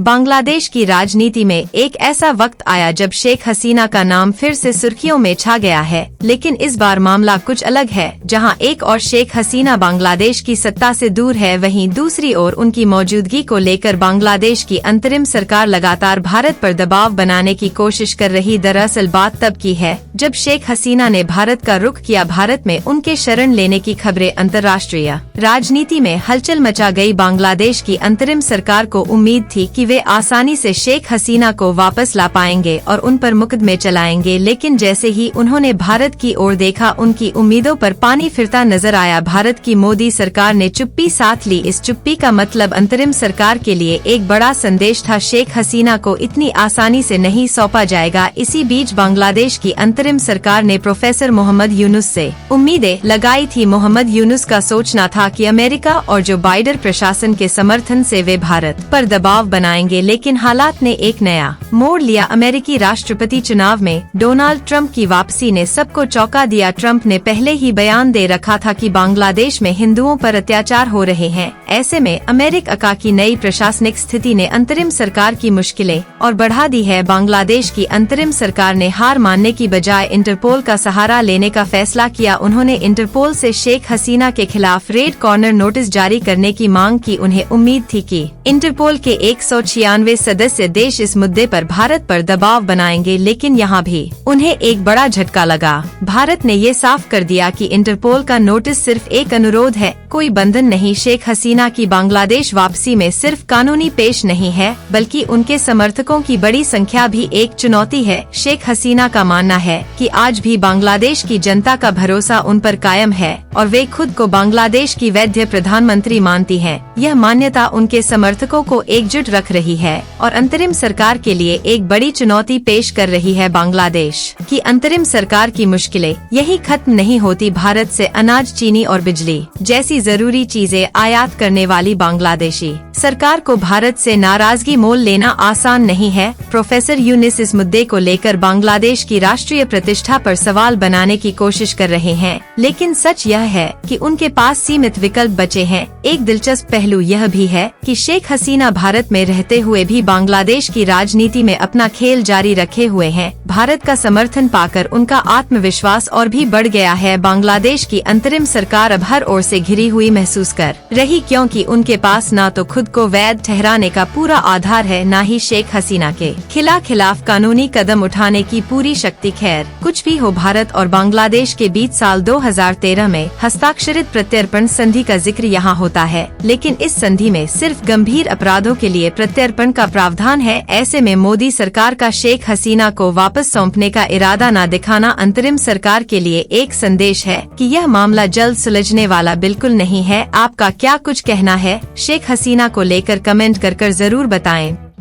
बांग्लादेश की राजनीति में एक ऐसा वक्त आया जब शेख हसीना का नाम फिर से सुर्खियों में छा गया है, लेकिन इस बार मामला कुछ अलग है। जहां एक और शेख हसीना बांग्लादेश की सत्ता से दूर है, वहीं दूसरी ओर उनकी मौजूदगी को लेकर बांग्लादेश की अंतरिम सरकार लगातार भारत पर दबाव बनाने की कोशिश कर रही। दरअसल बात तब की है जब शेख हसीना ने भारत का रुख किया। भारत में उनके शरण लेने की खबरें अंतर्राष्ट्रीय राजनीति में हलचल मचा गई। बांग्लादेश की अंतरिम सरकार को उम्मीद थी कि वे आसानी से शेख हसीना को वापस ला पाएंगे और उन पर मुकदमे चलाएंगे, लेकिन जैसे ही उन्होंने भारत की ओर देखा, उनकी उम्मीदों पर पानी फिरता नजर आया। भारत की मोदी सरकार ने चुप्पी साध ली। इस चुप्पी का मतलब अंतरिम सरकार के लिए एक बड़ा संदेश था, शेख हसीना को इतनी आसानी से नहीं सौंपा जाएगा। इसी बीच बांग्लादेश की अंतरिम सरकार ने प्रोफेसर मोहम्मद यूनुस से उम्मीदें लगाई थी। मोहम्मद यूनुस का सोचना था कि अमेरिका और जो बाइडन प्रशासन के समर्थन से वे भारत पर दबाव बनाएंगे, लेकिन हालात ने एक नया मोड़ लिया। अमेरिकी राष्ट्रपति चुनाव में डोनाल्ड ट्रंप की वापसी ने सबको चौंका दिया। ट्रंप ने पहले ही बयान दे रखा था कि बांग्लादेश में हिंदुओं पर अत्याचार हो रहे हैं। ऐसे में अमेरिका की नई प्रशासनिक स्थिति ने अंतरिम सरकार की मुश्किलें और बढ़ा दी है। बांग्लादेश की अंतरिम सरकार ने हार मानने की बजाय इंटरपोल का सहारा लेने का फैसला किया। उन्होंने इंटरपोल से शेख हसीना के खिलाफ रेड कॉर्नर नोटिस जारी करने की मांग की। उन्हें उम्मीद थी कि इंटरपोल के 196 सदस्य देश इस मुद्दे पर भारत पर दबाव बनाएंगे, लेकिन यहाँ भी उन्हें एक बड़ा झटका लगा। भारत ने ये साफ कर दिया कि इंटरपोल का नोटिस सिर्फ एक अनुरोध है, कोई बंधन नहीं। शेख हसीना की बांग्लादेश वापसी में सिर्फ कानूनी पेश नहीं है, बल्कि उनके समर्थकों की बड़ी संख्या भी एक चुनौती है। शेख हसीना का मानना है कि आज भी बांग्लादेश की जनता का भरोसा उन पर कायम है और वे खुद को बांग्लादेश की वैध प्रधानमंत्री मानती हैं। यह मान्यता उनके समर्थकों को एकजुट रख रही है और अंतरिम सरकार के लिए एक बड़ी चुनौती पेश कर रही है। बांग्लादेश की अंतरिम सरकार की मुश्किलें यही खत्म नहीं होती। भारत से अनाज, चीनी और बिजली जैसी जरूरी चीजें आयात करने वाली बांग्लादेशी सरकार को भारत से नाराजगी मोल लेना आसान नहीं है। प्रोफेसर यूनुस इस मुद्दे को लेकर बांग्लादेश की राष्ट्रीय प्रतिष्ठा पर सवाल बनाने की कोशिश कर रहे हैं, लेकिन सच यह है कि उनके पास सीमित विकल्प बचे हैं। एक दिलचस्प पहलू यह भी है कि शेख हसीना भारत में रहते हुए भी बांग्लादेश की राजनीति में अपना खेल जारी रखे हुए हैं। भारत का समर्थन पाकर उनका आत्मविश्वास और भी बढ़ गया है। बांग्लादेश की अंतरिम सरकार अब हर ओर से घिरी हुई महसूस कर रही, क्योंकि उनके पास न तो खुद को वैध ठहराने का पूरा आधार है, न ही शेख हसीना के खिलाफ कानूनी कदम उठाने की पूरी शक्ति। खैर, कुछ भी हो, भारत और बांग्लादेश के बीच साल 2013 में हस्ताक्षरित प्रत्यर्पण संधि का जिक्र यहाँ होता है, लेकिन इस संधि में सिर्फ गंभीर अपराधों के लिए प्रत्यर्पण का प्रावधान है। ऐसे में मोदी सरकार का शेख हसीना को वापस सौंपने का इरादा न दिखाना अंतरिम सरकार के लिए एक संदेश है कि यह मामला जल्द सुलझने वाला बिल्कुल नहीं है। आपका क्या कुछ कहना है शेख हसीना को लेकर? कमेंट कर जरूर बताएं।